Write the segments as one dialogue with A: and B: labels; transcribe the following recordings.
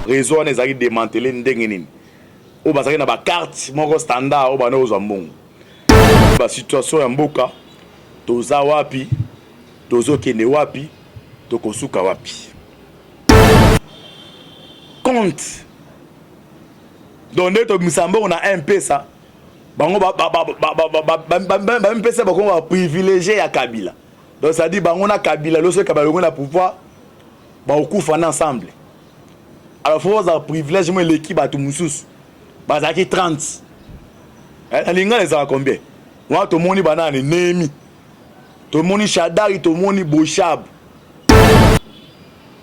A: réseau wana ezalaki démantelé ndenge nini oyo bazalaki na bacarte moko standard oyo bana ozwa mbongo basituation ya mboka toza wapi tozokende wapi tokosuka wapi compte donc nde tobimisa mbongo na mpesa bango mpesa bakongo baprivilégié ya kabila donc ça dit bango na kabila loso kabila longo na pouvoir baokufana ensemble alors faut avoir privilège moi l'équipe bato mususu bazaki 30 alinga les a combien moi to moni banane nemi to moni shadari to moni boshab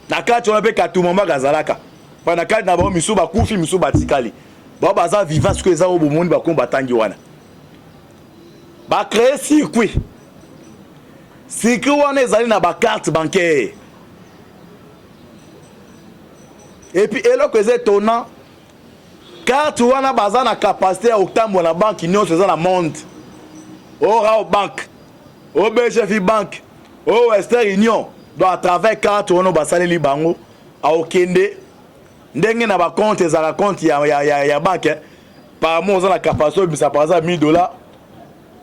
A: na kati on pe katumamba gazalaka pa na kati na ba misu bakufi misu batikali ba baza vivant ce que za o bomoni ba kombatangi wana ba créer circuit wana ezali na ba carte bancaire. Et puis, et là que c'est étonnant, car tu as la capacité à octobre la banque, nous faisons la monde. Au Rao Bank, au BGF Bank, au Western Union, donc à travers carte on a salé les banques, à Okende, n'engue na ba compte, et la compte ya banque, par mois on a la capacité de ça par exemple $1000,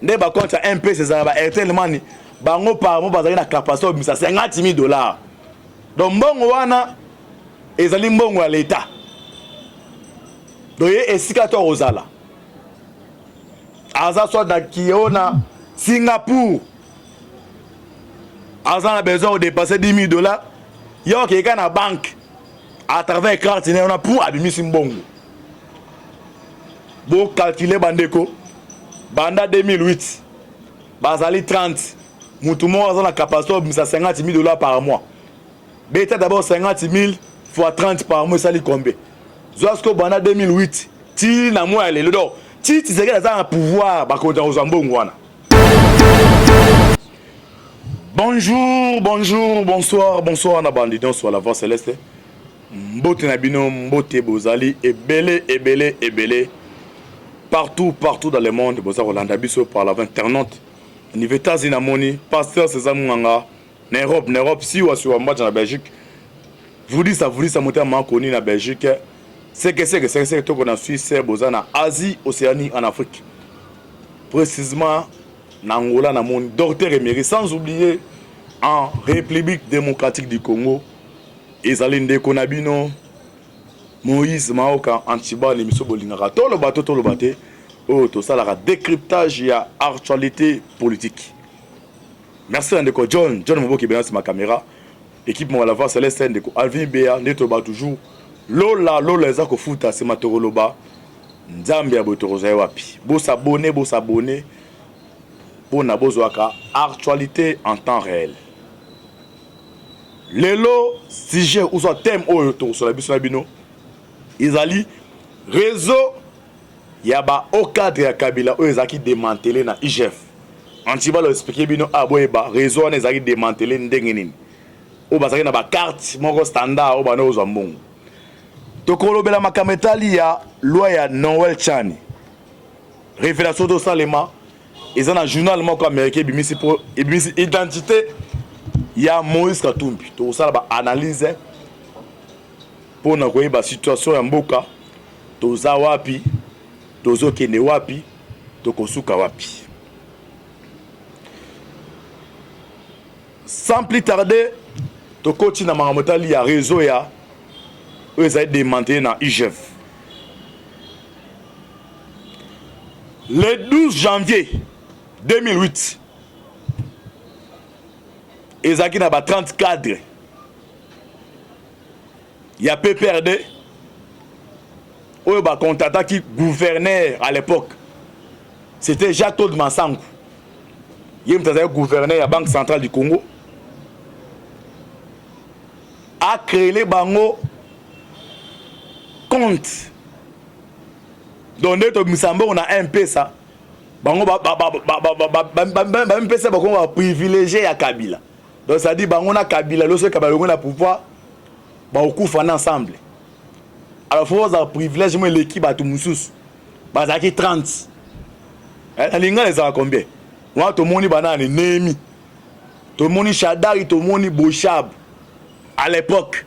A: ne ba compte ya MP c'est ça ba Airtel Money, bango par mois bazali na capacité de ça $50,000. Donc bon wana ezali mbongo ya l'État. Doye esika to ozala. Aza soit na Kiona, Singapour. Aza na besoin de dépasser $10,000. Yo quelqu'un na banque à travers carte on a pour abimisi mbongo. Bo calculer bandeko. Banda 2008. Bazali 30. Mutumo aza na capacité de $50,000 par mois. Beta d'abord 50,000 fois 30 par mois, ça lui combien? Jusqu'au bana 2008, ti na moi le do. Ti c'est que ça un pouvoir ba konta ozambongo wana. Bonjour, bonjour, bonsoir na bandidon sur la voix céleste. Mbote na bino, mbote bozali ebele. Partout dans le monde, boza Rolanda biso par la internaute. Niveta zinamoni, pasteur César Munganga, Europe si ou sur match en Belgique. Vous dites ça monte à connu en Belgique. C'est que tout qu'on a Suisse, Bozana, Asie, Océanie, en Afrique. Précisément, en Angola, dans mon docteur émérite, sans oublier en République démocratique du Congo, Ezaline Konabino, Moïse Maoka, Antiba, l'émission Bolingara, tout le bateau, oh, tout ça, la décryptage, il y a actualité politique. Merci à John Mobo qui est bien sur ma caméra. Équipe moi la voix céleste ndeko Alvin Bea neto ba toujours lola eza ko futa c'est matoroloba nzambe ya botoroza wapi bo s'abonner pour na bozwaka actualité en temps réel lelo sujet ou soit thème oyo to sur la biso na bino izali réseau ya ba au cadre ya Kabila oyo ezaki démantelé na IGF antiba lo expliquer bino aboyeba réseau na ezaki démantelé ndenge nini o bazaki na ba carte moko standard o bana ozwa mbongo tokolobela makametali ya loi ya Noel Chani révélation de Salema eza na journal moko américain bimisi pour identité ya Moïse Katumbi to sala ba analyse pour na koyeba situation ya mboka toza wapi tozokende wapi tokosuka wapi sans plus tarder tokoti na makamotali ya réseau ya eux ont démantelé dans IGF. Le 12 janvier 2008, ils ont 30 cadres. Il y a PPRD, où ils ont contacté le gouverneur à l'époque. C'était Jacques-Claude Massangou. Il était le gouverneur de la Banque centrale du Congo. A créé les bango compte. Donc, on a un peu ça. Bango MPC va privilégier à Kabila. Donc, ça dit bango na Kabila, lorsque Kabila on a pouvoir, on couvre ensemble. Alors, il faut avoir privilège, moi l'équipe à tout musus. Bazaki 30. Alinga les a combien? Moi, tout le monde banane Nemi. Tout le monde Shadari, tout le monde Boshab. À l'époque.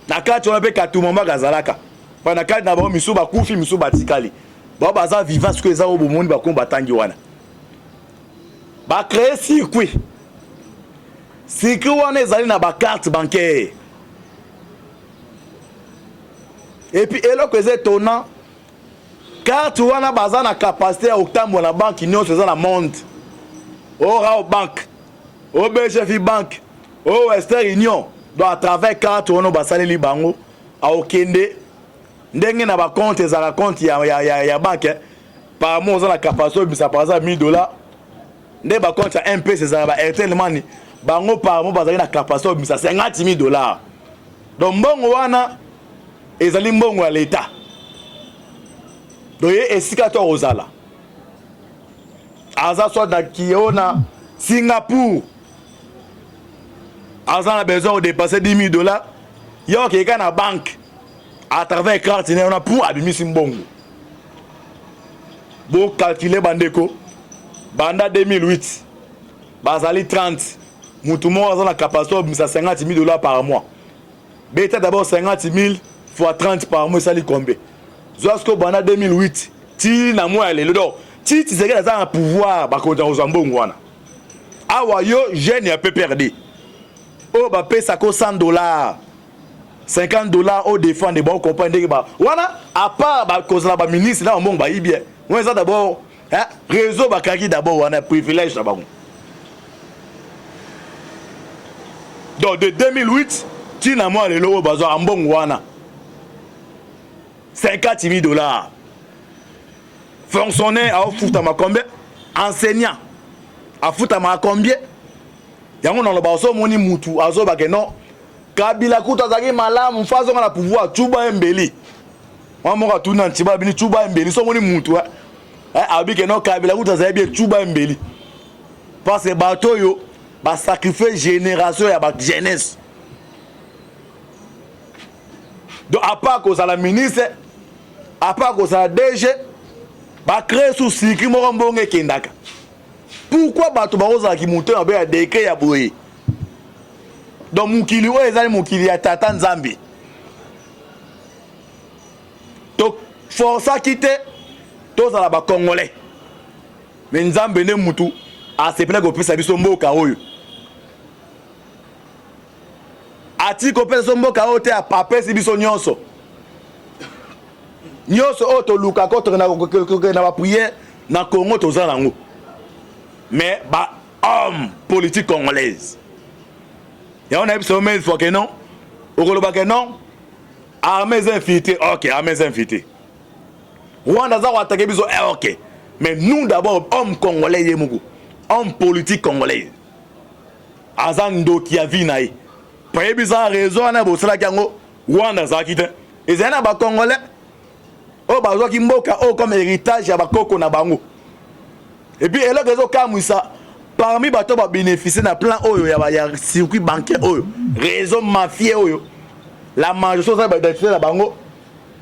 A: na kati on pe katumamba kazalaka pa na kati na ba misu ba kufi misu batikali ba baza vivant ce que eza au bomoni ba komba tangi wana ba créer circuit wana ezali na ba carte bancaire et puis eloko eza étonnant carte wana baza na capacité ya kotambola na banque nyonso eza na monde au Rao Bank au BGF Bank au Western Union donc à travers carte wana basaleli bango aokende ndenge na ba compte ezala compte ya banque par mois oza na capacité obimisa par exemple $1000 nde ba compte ya MP ezala ba Airtel Money bango par mois bazali na capacité obimisa $50,000 donc mbongo wana ezali mbongo ya l'État donc esika to ozala aza soit na Kiona Singapour aza na besoin de dépasser $10,000 yo keka na banque à travers carte on a pour abimisi mbongo bo calculer bandeko banda 2008 bazali 30 mutu mo aza na capacité obimisa $50,000 par mois beta d'abord 50,000 fois 30 par mois ça li combien jusqu'au banda 2008 ti na mois le do ti c'est que ça un pouvoir ba konta ozambongo wana awa yo jeune ya PPRD o ba pesa ko $100 $50 au défendre bon comprendre que ba wana à part ba cause la ba ministre là mbongo ba ibie moi ça d'abord hein réseau ba kaki d'abord wana privilège là ba donc de 2008 ti na mois le lo bazo mbongo wana $50,000 fonctionnaire à fouta ma combien enseignant à fouta ma combien yango na lo baso moni mutu azo ba ke non Kabila kuta zaki malamu mfazo na pouvoir chuba embeli mama ka tuna ntiba bini chuba embeli so moni mutu abike no Kabila kuta zaki bien chuba embeli parce que bato yo ba sacrifier génération ya ba jeunesse donc à part que ça la ministre à part que ça DG ba créer sous cycle mo mbonge kendaka pourquoi bato ba oza ki monter ba ya décret ya boye donc mukili oyo ezali mukili ya tata nzambe to força kite tozala ba congolais mais nzambe ne mutu asepela kopesa biso mboka oyo ati kopesa mboka oyo te apapesi biso nyonso oyo toluka ko na ba prière na Congo tozala nango mais ba homme politique congolaise et on a besoin de fois que non au Koloba que non armées infiltrées ok armées infiltrées Rwanda za attaquer biso ok mais nous d'abord hommes congolais yemugo homme politique congolais azando qui a vu naï pas bizarre raison na bosala kango Rwanda za kite et zana ba congolais o bazo ki mboka o comme héritage ya ba koko na bango et puis eloko ezo kamwisa parmi bato ba bénéficier na plan oyo ya circuit bancaire oyo réseau mafieux oyo la majorité ça ba identifier na bango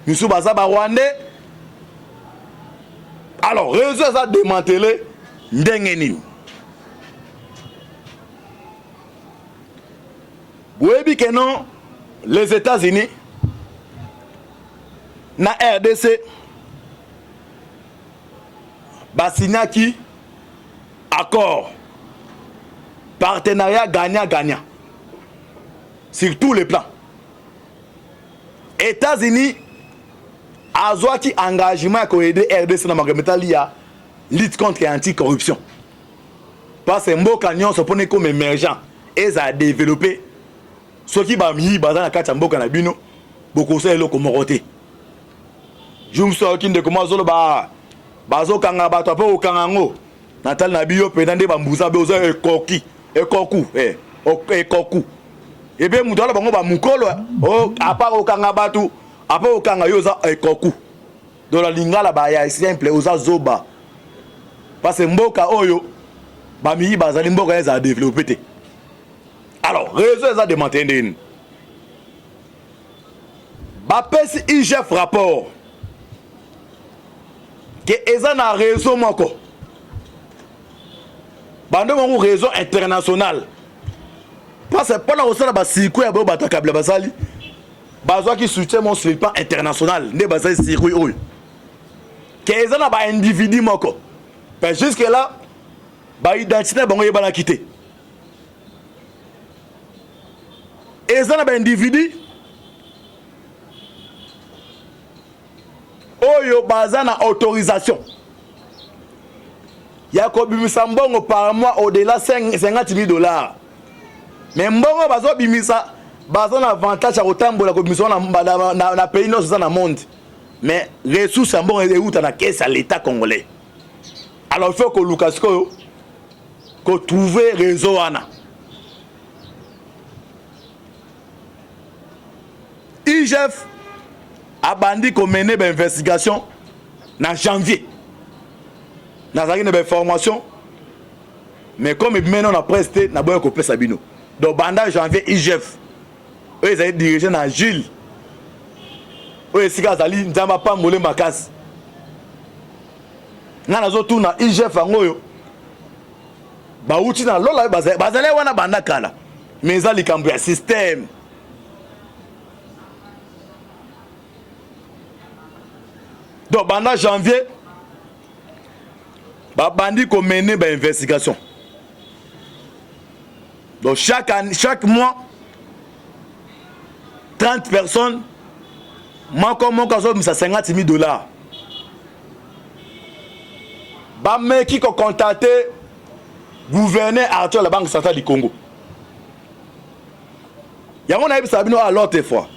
A: misu baza ba rwandais alors réseau ça démantelé ndenge nini boyebi que non les États-Unis na RDC ba signaki accord partenariat gagnant-gagnant sur tous les plans. États-Unis a joué engagement pour aider RDC dans la lutte contre l'anticorruption. Parce que Mboka Nyon se pone comme émergent et ça a développé ce qui va mis dans la carte Mboka Nabino beaucoup de gens comme Moroté. Je me suis dit que comment ça va bazo kanga bato apo okangango natal na biyo pendande bambuza bezo ekoku ebe mutu ala bango ba mukolo o apa okanga bato apo okanga yoza ekoku do la lingala ba ya simple oza zoba parce mboka oyo ba mi bazali mboka eza développer te alors réseau eza démantelé ba pesi IGF rapport que eza na réseau moko bando mon réseau international parce que pendant osala ba siko ya bo batakabla basali bazo qui soutient mon sur le plan international ne bazali circuit oyo qu'eza na ba individu moko mais jusque là ba identité bango yebana quitter eza na ba individu oyo baza na autorisation ya ko bimisa mbongo par mois au-delà 50 000 $. Mais mbongo bazo bimisa bazo na avantage à kotambola ko bimisa na pays non ça na monde. Mais ressources mbongo e uta na caisse à l'état congolais. Alors il faut que Lukasko ko trouver réseau ana. IGF a bandi ko mener une investigation en janvier. Dans une formation, mais comme maintenant on a presté, on a besoin de couper Sabino. Donc pendant janvier, IGF, eux ils allaient diriger dans Gilles. Eux ils allaient dire pas moulé ma casse. Nous avons tout dans IGF en haut. Bah outil dans l'eau là, bazalé wana banda kala. Mais ça les cambier système. Donc pendant janvier. Bandi qu'on mène une investigation. Donc chaque mois, 30 personnes, moi comme mon cas, ça 50 000 $. Bamé qui a contacté le gouverneur Arthur de la Banque centrale du Congo. Il y a un avis Sabino à l'autre fois.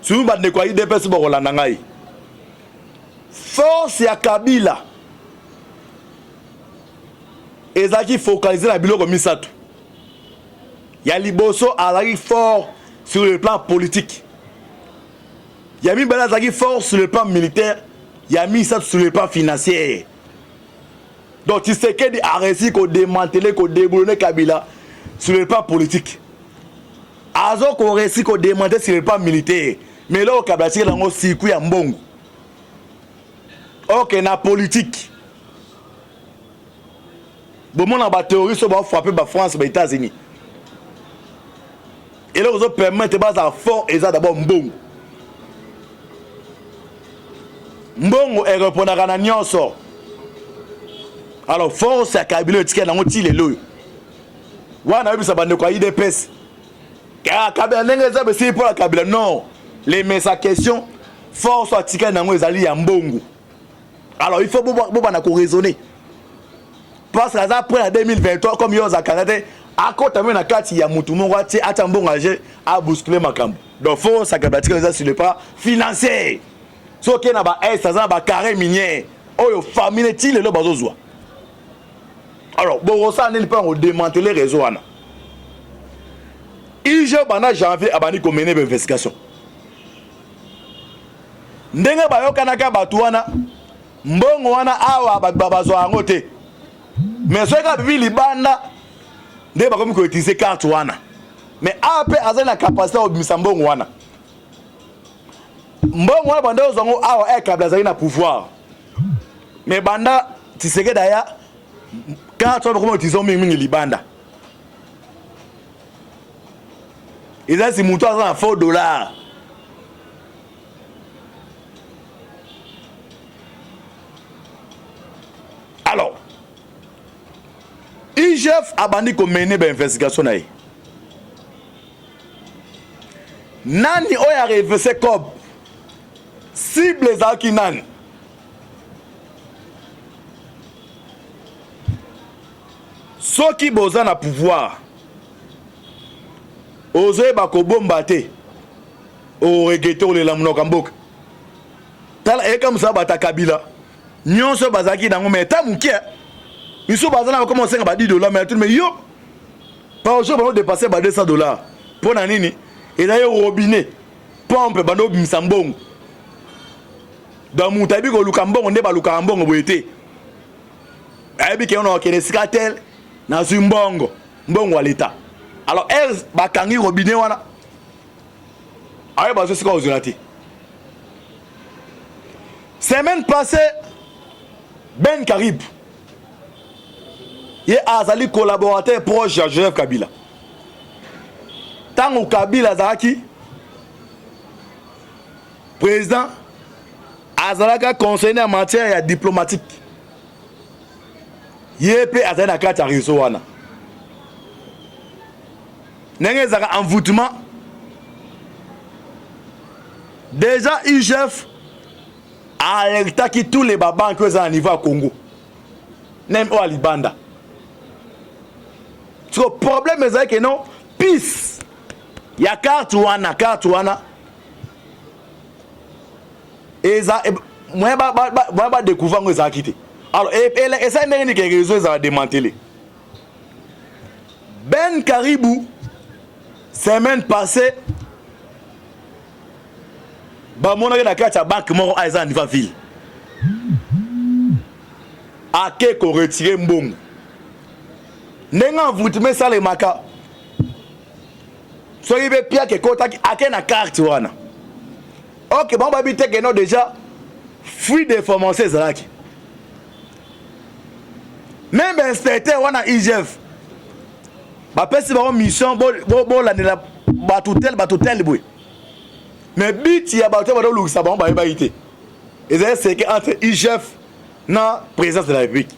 A: Si vous avez quoi, il dépasse pour Rolandangaï. Force ya Kabila. Ezaki focalisé na biloko misato. Ya liboso azaki fort sur le plan politique. Ya mi bala azaki fort sur le plan militaire, ya mi ça sur le plan financier. Donc tu sais que a réussi ko démanteler ko déboulonner Kabila sur le plan politique. Azo ko réussi ko démanteler sur le plan militaire. Mais là au Kabila c'est là on siku ya mbongo. OK na politique. Bon, on a des terroristes qui ont frappé la France et les États-Unis. Et là, vous permettez de faire fort et ça d'abord Mbongo. Mbongo est répondre à Nyonso. Alors, force à Kabila, tu as dit que tu as dit que IDPS. Kabila n'est pas pour la Kabila. Non. Les mais sa question, force à Tika Nango Ezali à Mbongo. Alors, il faut raisonner. Parce qu'après en 2023, comme il y a Canada, à côté de la carte, il y a Moutoumou, il y a un bon âgé à bousculer ma camp. Donc, il faut s'accaparer sur le plan financier. Ce qui est là, c'est un carré minier. Oh, il faut famille, il est là, alors, bon, ça, on ne peut pas démanteler les réseaux. Il y a pendant janvier, il y a une investigation. Ndenge bayo kanaka batuana, mbongo wana awa babazo angote. Mais ce que bibi libanda nde ba comme ko utiliser carte wana. Mais après aza na capacité obimisa mbongo wana. Mbongo wana banda ozongo awa e kabla za na pouvoir. Mais banda tiseke daya carte wana comme utiliser mingi libanda. Ils ont si mutu aza na $4. Alors, IGF a bandi ko mener une investigation na. Nani oya reversé comme cible zaki nani. Ceux qui boza na pouvoir. Ozoe bako bomba te. O regete o le lamunoka mboka. Tala eka musa bata Kabila. Nyonso bazaki dango meta mukie. Ils sont basés là comme on sait à $10 mais tout mais yo. Par jour on dépasser $200. Pour nani et d'ailleurs robinet. Pompe bando bimsambong. Dans mon tabi ko lukambong on ne ba lukambong boité. Abi ke on a kenesikatel na zumbongo. Mbongo wa l'état. Alors elle bakangi robinet wana. Aye bazo sika ozulati. Semaine passée Ben Karib il a collaborateur proche de Joseph Kabila. Tant que Kabila Zaki président azalaka conseiller en matière diplomatique ye pe azali na kati ya réseau wana ndenge ezalaka envoûtement déjà IGF alertaki tous les babanki oyo eza na niveau ya Congo même oyo ya libanda so problème ezalaki ke non peace ya carte wana eza moyen badécouvre yango ezalaki te alors esali ndenge nini ke réseau ezala démantelé Ben Caribou semaine passée bamonaki na kati ya banque moko eza na niveau ville ake koretire mbongo ndenge envoûtement esalemaka soki be piake ekotaki ake na carte wana ok bango babi te keno déjà fuite d'information ezalaki même inspecteur wana IGF bapesi bango mission bolandela bato tel boye mais biti ya bato badolukisa bango bayebaki te ezali seke entre IGF na présidence de la République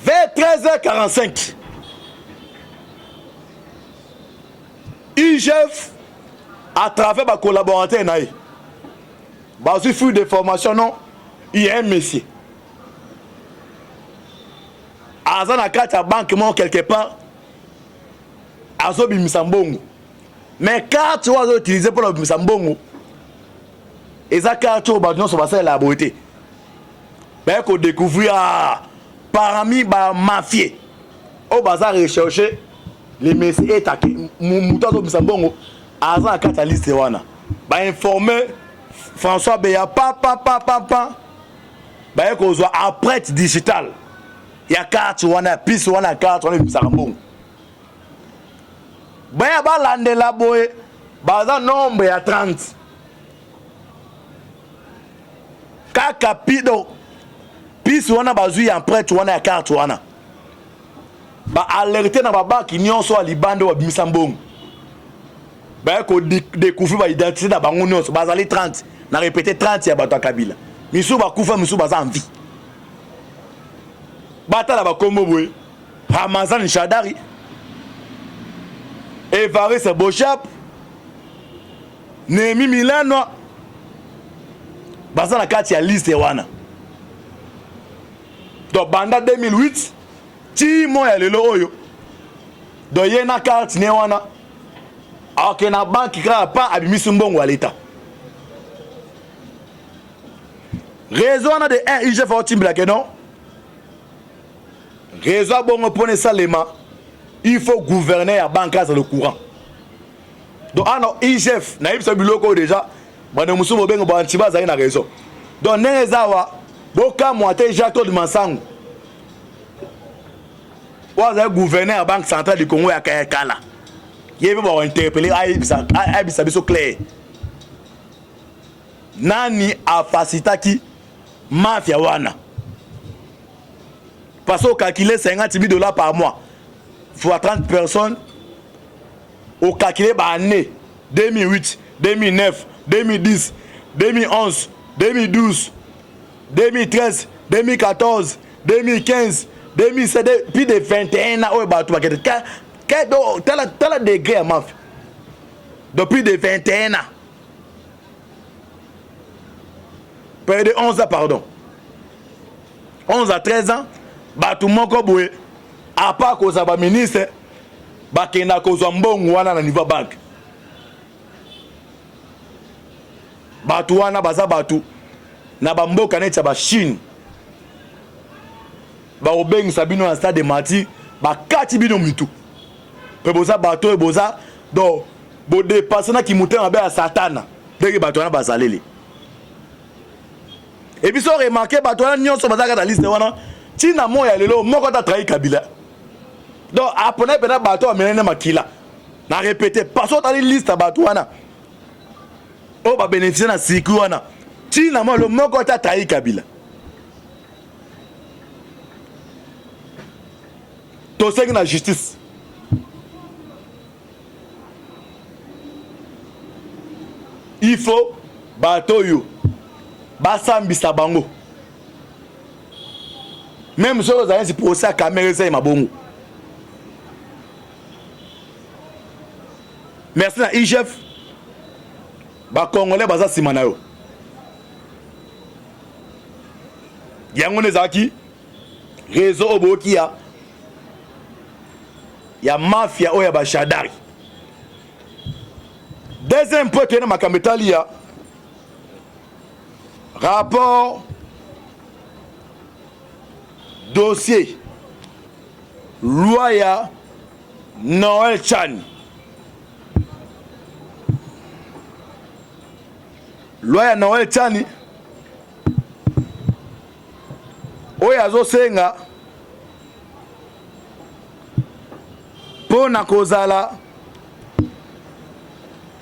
A: vers 13h45 IGF à travers ma collaborateur naï bazui fuite de formation non il y a un monsieur aza na kati ya banque mo quelque part azo bimisa mbongo mais carte oyo azo utiliser pour bimisa mbongo eza carte oyo bato nyonso basalela boye te baye kodécouvrir parmi bamafie oyo baza recherche les messieurs etake moto azo bimisa mbongo aza na kati ya liste wana bainforme François Beya pa baye kozwa apprête digital ya carte wana piste wana carte wana bisaka mbongo baya balandela boye baza nombre ya 30 kaka pido piste wana bazwi ya apprête wana ya carte wana ba alerter na babanki nyonso ya libanda wa bimisa mbongo baya ko découvrir ba identité na bango nyonso bazali 30 na répéter 30 ya bato ya Kabila misu bakufa misu baza en vie batala bakombo boye Ramazan Shadari Evariste Bochap Nemi Milano baza na kati ya liste wana do banda 2008 ti moya lelo oyo do ye na carte ne wana ok na banki kaka pa abimisi mbongo ya leta réseau wana de un IGF otimbila ke non réseau bon pone salema il faut gouverner à banque à le courant donc alors IGF na ibisa biloko déjà bana musumo bengo ba antiba za na réseau donc nezawa boka moite Jacques de Mansango waza gouverner à banque centrale du Congo ya kala yebe ba interpeller aibisa biso clair nani afasitaki mafia wana parce qu'on calcule 50 000 $ par mois fois 30 personnes au calculé par année 2008 2009 2010 2011 2012 2013 2014 2015 2017 puis de 21 ans tel degré à mafia depuis de 21 ans près de 11 ans pardon 11 à 13 ans bato moko boye à part koza ba ministre bakenda kozwa mbongo wana na niveau banque bato wana baza bato na bamboka neti ya Chine ba obengisa bino na stade de Mati bakati bino mitu pe boza bato e boza do bo dépasser na kimutema be ya satana ndenge bato wana bazaleli et puis so remarqué bato wana nyonso bazaka na liste wana tina moya lelo moko ta trahi Kabila donc après pena bato amenene makila na répéter parce que ta liste bato wana o ba bénéficier na siku wana tina mo le moko ta trahi Kabila to sengi na justice il faut bato yo basambisa bango même si vous avez un procès à caméra ça mabongo. Merci na IGF ba congolais baza simana yo yango nezaki réseau oboki ya mafia oya ba Shadari. Deuxième point que na makambetali ya rapport dossier loi ya Noël Chan. Loi ya Noël Chan oyo azosenga pona kozala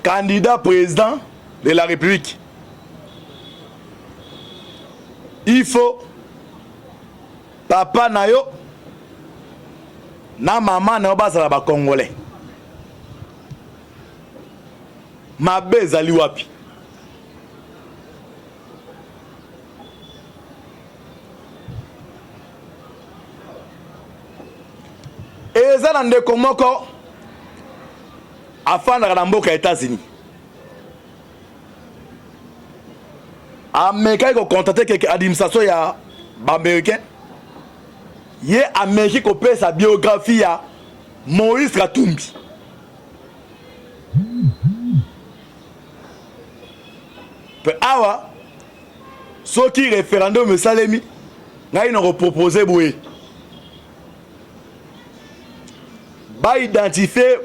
A: candidat président de la République. Il faut papa na yo na mama na yo bazala ba congolais. Mabe ezali wapi? Eza na ndeko moko afandaka na mboka États-Unis. Américain ko contacter quelque administration ya ba américain. Ye Américain ko pesa sa biographie ya Moïse Katumbi. Pe awa soki référendum salemi ngai no proposer boye. Ba identifier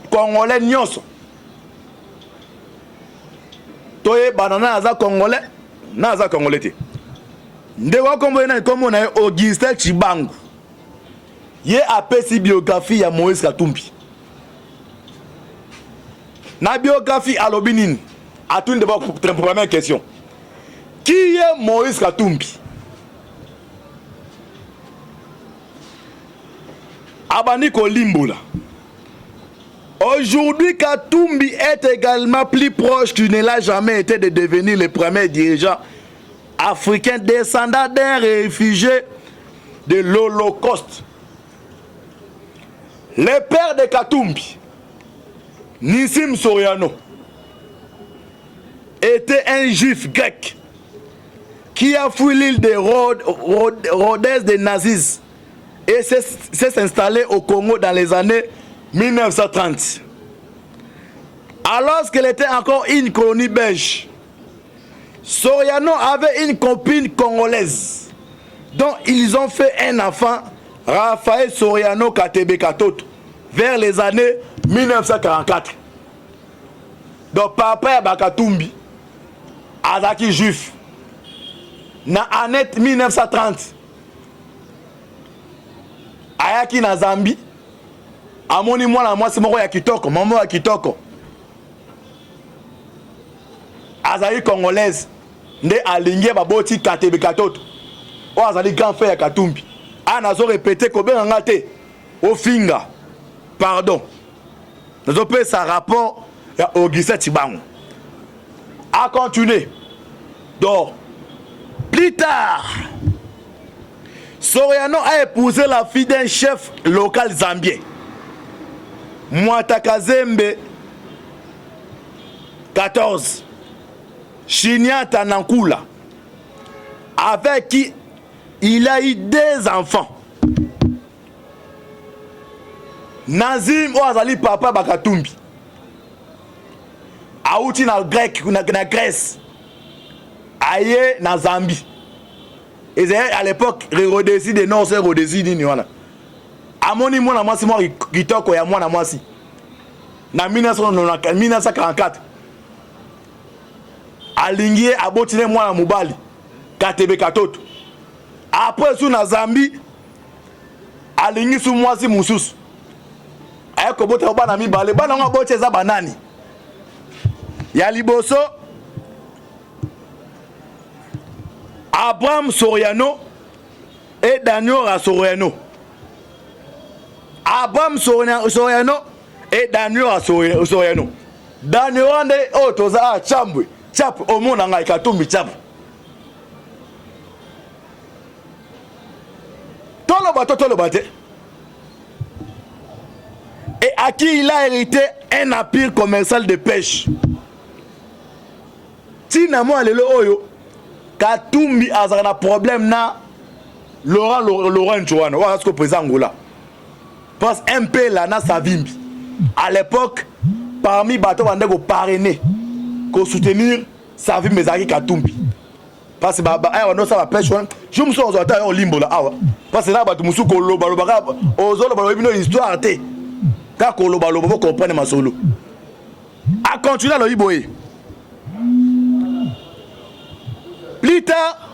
A: congolais nyonso. Toye banana aza congolais, na aza congolais te. Ndewa kombo na kombo na Augustin Chibangu. Ye apesi biographie ya Moïse Katumbi. Na biographie alobi nini? Atunde ba première question. Qui est Moïse Katumbi? Abani Kolimbola. Aujourd'hui, Katumbi est également plus proche qu'il ne l'a jamais été de devenir le premier dirigeant africain descendant d'un réfugié de l'Holocauste. Le père de Katumbi, Nissim Soriano, était un juif grec qui a fui l'île de Rhodes des nazis et s'est installé au Congo dans les années 1930. Alors qu'elle était encore une colonie belge, Soriano avait une copine congolaise dont ils ont fait un enfant, Raphaël Soriano Katebe Katoto, vers les années 1944. Donc papa Bakatumbi, Azaki juif, na année 1930, ayaki na Zambie, amoni mwana mwasi moko ya kitoko, maman ya kitoko, azali congolaise, nde alingie baboti Katebe Katoto, o azali grand frère ya Katumbi. Anazo répété ko benga te au finga. Pardon. Nous avons fait un rapport à Augustin Chibangu. A continuer. Donc, plus tard, Soriano a épousé la fille d'un chef local zambien, Mwatakazembe 14, Chinyata Nankula, avec qui il a eu des enfants. Nazim Oazali papa Bakatumbi. Aouti na grec na Grèce. Aye na Zambie. Et à l'époque Rhodesi de Nord c'est Rhodesi ni wana. Amoni mwana mwasi mwa kitoko ya mwana mwasi. Na 1944. Alingie abotine mwana mubali. Katebe Katoto. Après sous na Zambie alingi sous mwasi mususu. Ayako bota bana mibale bana nga boche za banani ya liboso Abraham Soriano et Daniel Soriano. Abraham Soriano et Daniel Soriano. Daniel ande otoza chambwe tchap au monde en Katumbi tchap. Tout le bateau. Et à qui il a hérité un empire commercial de pêche. Tinamo alelo oyo Katumbi a un problème na Laurent Joano. Voilà ce que président Angola. Parce un peu là na Savimbi. À l'époque, parmi les bateaux qui ont parrainé, qui soutenir Savimbi Mezaki Katumbi. Parce que on ça va pêche. Je me suis dit au limbo là. Parce que là, tu me suis dit une histoire. Quand vous comprenez ma solo. A continuer à l'Iboé. Plus tard,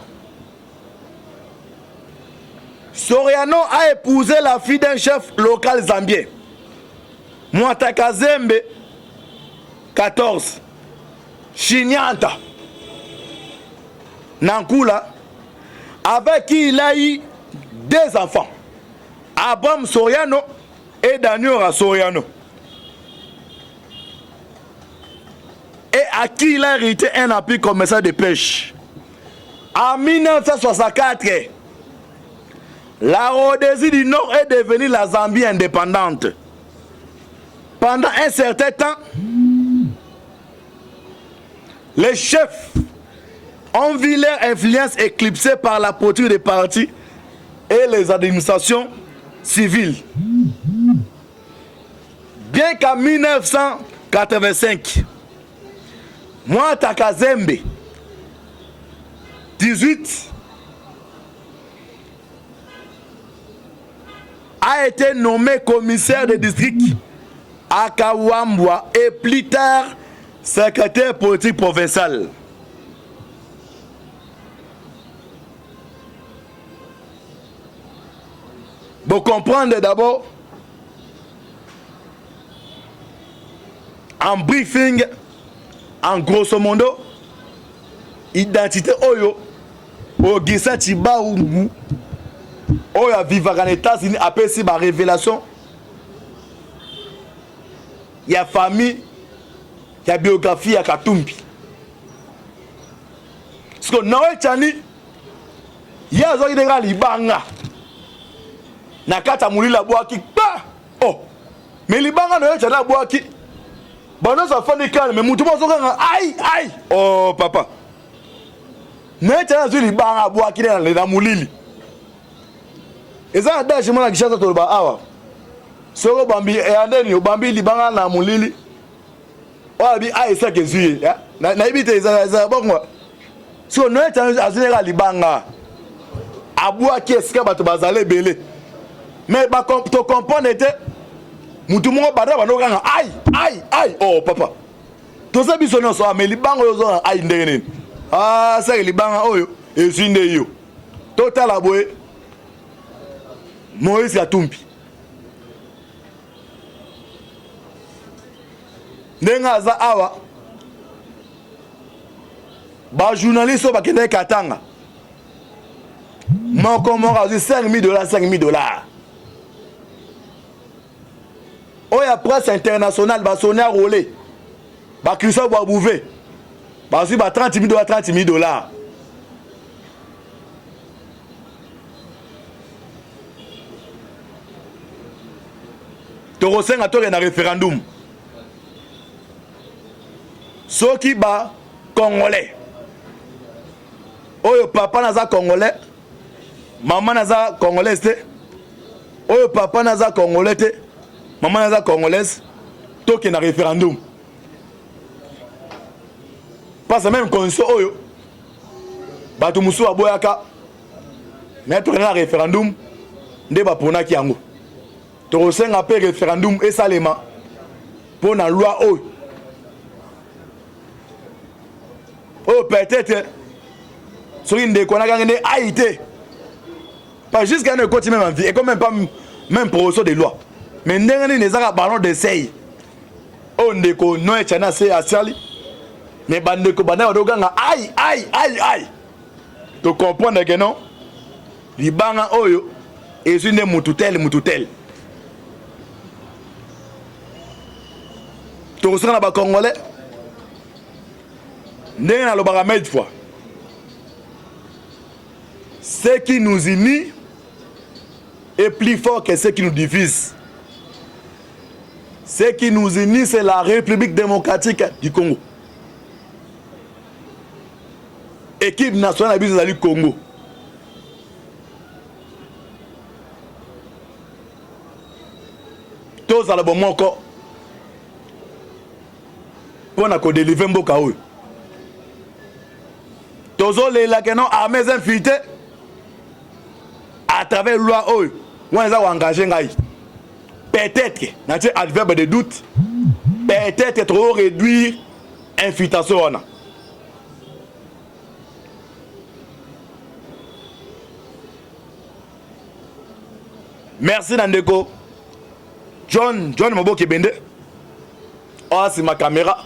A: Soriano a épousé la fille d'un chef local zambien. Mwataka Zembe 14. Chinyanta. Nankula, avec qui il a eu 2 enfants. Abraham Soriano et Daniel Soriano. Et à qui il a hérité un empire commercial de pêche. En 1964, la Rhodésie du Nord est devenue la Zambie indépendante. Pendant un certain temps, les chefs ont vu leur influence éclipsée par la politique des partis et les administrations civiles. Bien qu'en 1985, Mwataka Zembe 18 a été nommé commissaire de district à Kawambwa et plus tard secrétaire politique provincial. Pour comprendre d'abord, en briefing, en grosso modo, identité Oyo, Ogisa Chiba Oyo a vivre en États-Unis, après si ma révélation, il y a famille, il y a biographie, il y a Katumbi. Parce que Noël Chani, il y a un Libanga. Nakata Moulila Boaki, oh, mais Libanga Noël Chani Boaki. Bon, ça fait des calmes, mais Moutouma Zogan, aïe, aïe, oh, papa. Noël Chani Libanga Boaki dans les Moulili. Et ça, je me suis dit que je awa. Soro Bambi, et Andeni, Bambi, Libanga, na Moulili. Oh, aïe, ça que je na ibite, ça, bon, moi. So, Noël Chani Azunera Libanga. Abouaki, est-ce que tu vas aller belé? Mais tu comprends, Moutouma Bada, aïe, aïe, aïe, oh, papa. Tout ça, bisonné, mais Libanga, aïe, ndene. Ah, c'est Libanga, oh, et c'est une yo. Total aboué. Moïse Katumbi. Nenga za awa. Ba journaliste ba kende katanga. Moko moko $5 000, $5 000. Oya presse internationale ba sonner rolé. Ba Christophe Boabouvé. Ba aussi ba $30 000, $30 000. Torosenga toke na référendum. Soki ba Congolais. Oyo papa naza Congolais. Maman naza Congolaise te. Oyo papa naza Congolais te. Maman naza Congolaise. Toke na référendum. Parce même condition oyo. Batu musu aboyaka. Mais toke na référendum. Nde ba pona ki yango. Torosenga un référendum et salema pour la loi oh peut-être sur une déconne gagné Haïti pas jusqu'à ne continuer même en vie et quand même pas même proposition de loi mais n'engagez les arabes ballon d'essai on déco non et chana c'est à sali mais bande ko bande odoganga aïe aïe aïe aïe tu comprends que non libanga oyo et une mututel Tous les Congolais, ndenge nalobaka maintes fois, ce qui nous unit est plus fort que ce qui nous divise. Ce qui nous unit, c'est la République démocratique du Congo. Équipe nationale du Congo. Tous à la bonne encore. Pour nous délivrer mboka oyo. Tous les laquenons armées infiltrées à travers loi oyo. On les a engagés ngai. Peut-être, dans un adverbe de doute, peut-être trop réduire l'infiltration. Merci Nandeko. John Moboke Bende. Oh, c'est ma caméra.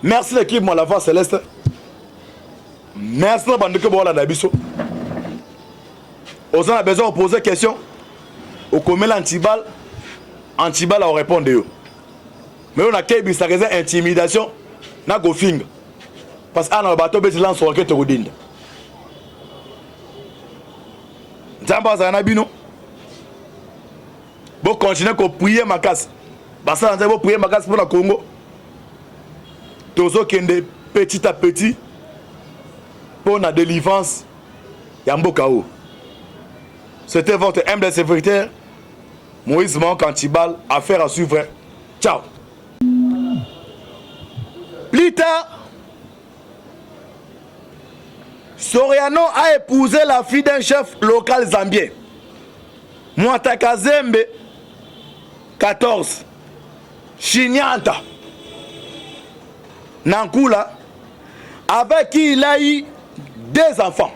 A: Merci l'équipe, moi la voix céleste. Merci Bandeko Bola Dabiso. On a besoin de poser des questions. Au commun Antibal a répondu. Mais on a qu'à ça réserve intimidation. Na go finger. Parce que dans le bateau, il lance sur le quai de Zamba Zanabino. Bon, continuez à prier ma casse. Parce que vous prier ma casse pour le Congo. Tozo kende petit à petit pour la délivrance. Yambokao. C'était votre humble secrétaire, Moïse Mankantibal, affaire à suivre. Ciao. Plus tard, Soriano a épousé la fille d'un chef local zambien. Mwataka Zembe, 14. Chinyanta. Nankula, avec qui il a eu 2 enfants.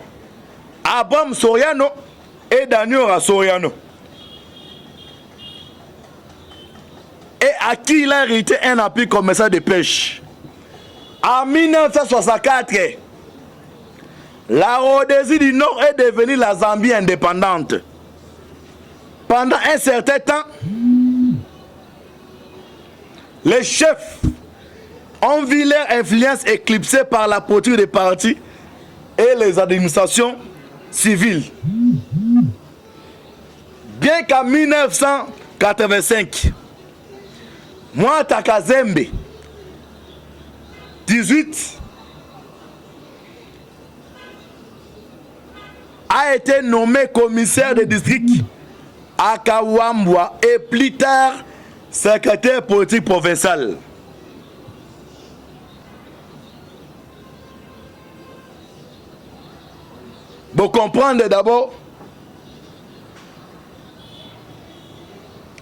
A: Abraham Soriano et Daniel Soriano. Et à qui il a hérité un appui commercial de pêche. En 1964, la Rhodésie du Nord est devenue la Zambie indépendante. Pendant un certain temps, les chefs ont vu leur influence éclipsée par la politique des partis et les administrations civiles. Bien qu'en 1985, Mwataka Zembe, 18, a été nommé commissaire de district à Kawambwa et plus tard secrétaire politique provincial. Vous comprenez d'abord,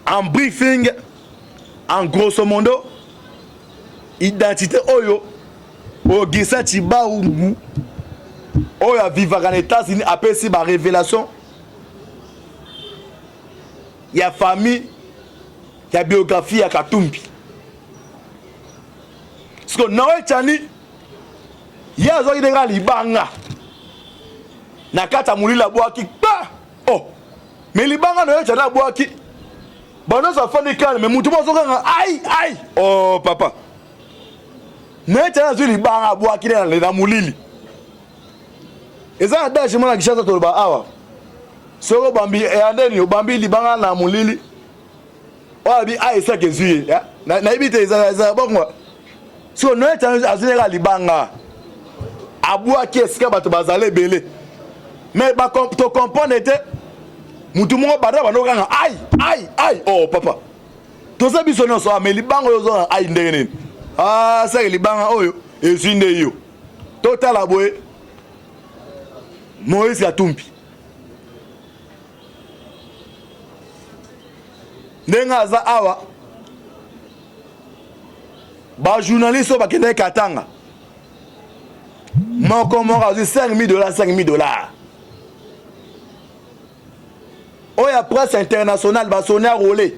A: en briefing, en grosso modo, identité Oyo, Ogisa Chiba Ungu, Oyo vivre en États-Unis, après si ma révélation, il y a famille, il y a biographie, il y a Katumbi. Parce que Noé Chani, il y a Zoï de Libanga. Nakata Mouli la boaki. Oh! Mais Libanga Noé Chani la boaki. Bano sa fani calme, mais Moutouma Zoganga. Aïe! Aïe! Oh, papa. Noé Chani la Libanga boaki dans la Moulili. Et ça, je m'en ai dit que Tolba Awa. Soro Bambi et Andeni, Bambi Libanga na Moulili. Oh, bi aïe, ça que je na ibite ça bon moi. So Noé Chani la Libanga. Aboua qui est-ce que tu vas aller belé? Mais tu comprends, Moutouma Bada Banoganga. Aïe! Aïe! Aïe! Oh, papa. Tout ça, bisonne so, mais Libanga ont aïe ndene. Ah, ça, Libanga, oh, et Zinde yo. Total aboué. Moïse Katumbi. Nenga za awa. Ba journaliste ba kende katanga. Moko moko $5,000, $5,000. Oya presse internationale ba sonné à rouler.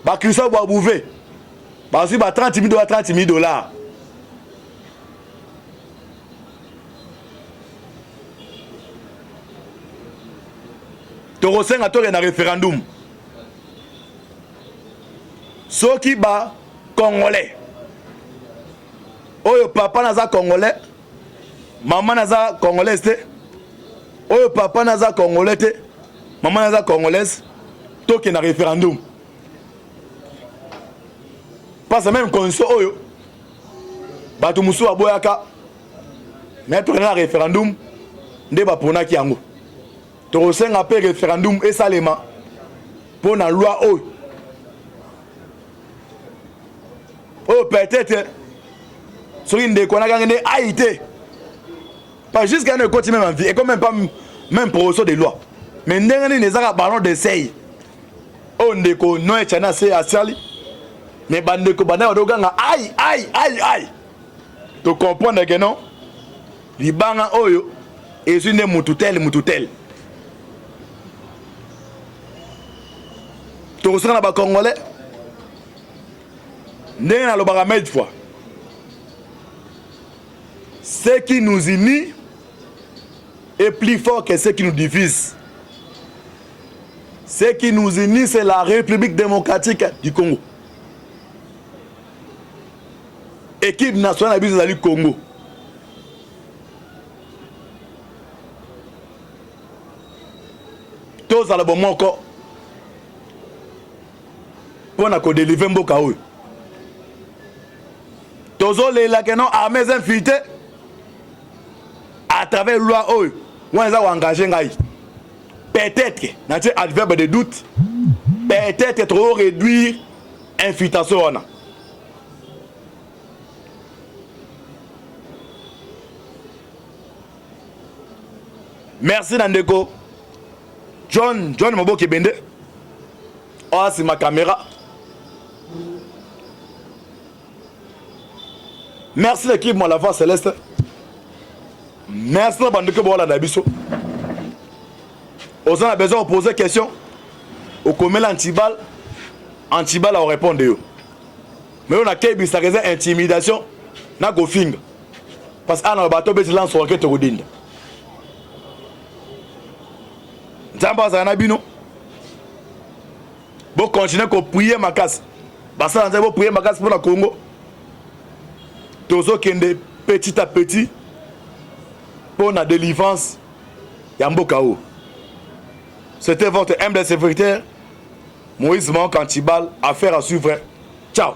A: Ba Christophe Boubouvé. Ba si ba $30,000, $30,000. Torosenga tore na référendum. Soki ba congolais. Oyo papa naza congolais, maman naza congolaise te. Oyo papa naza congolais te, maman naza congolaise. Toke na référendum. Parce même condition oyo bato musu aboyaka mais to na référendum nde ba ponaki yango. To senga pe référendum esalema pour na loi oyo. Oh peut-être sur une déconne ngene aïté. Pas jusqu'à ne continuer même en vie et quand même pas même proposition de loi. Mais ndengani nezaka ballon d'essai. Oh ndeko no echana se asali. Mais bandeko bana odoganga aïe. Tu comprends que non? Libanga oyo et une mututel. Tu sera ba congolais. Ndena lo baramètre fois. Ce qui nous unit est plus fort que ce qui nous divise. Ce qui nous unit, c'est la République démocratique du Congo. Équipe nationale du Congo. Tous à la bonne encore. Pour nous délivrer mboka oyo. Tous les là que non armées infiltrées à travers loi oyo. On les a engagés ngai. Peut-être, n'a-t-il adverbe de doute. Peut-être trop réduire infiltration. Merci Nandeko. John Moboki Bende. Oh, c'est ma caméra. Merci l'équipe, moi la voix céleste. Merci Nandeko pour la Dabiso. On a besoin de poser des questions. Au commun Antibal a répondu. Mais on a qu'à ça réserve intimidation. Na go fing. Parce que on a bateau bête lance sur le rodinde. Zamba za nabino. Bon continuer à prier ma casse. Basa on va prier ma casse pour le Congo. Tozo kende petit à petit pour la délivrance Yambokao. C'était votre humble serviteur Moïse Antibal, affaire à suivre. Ciao.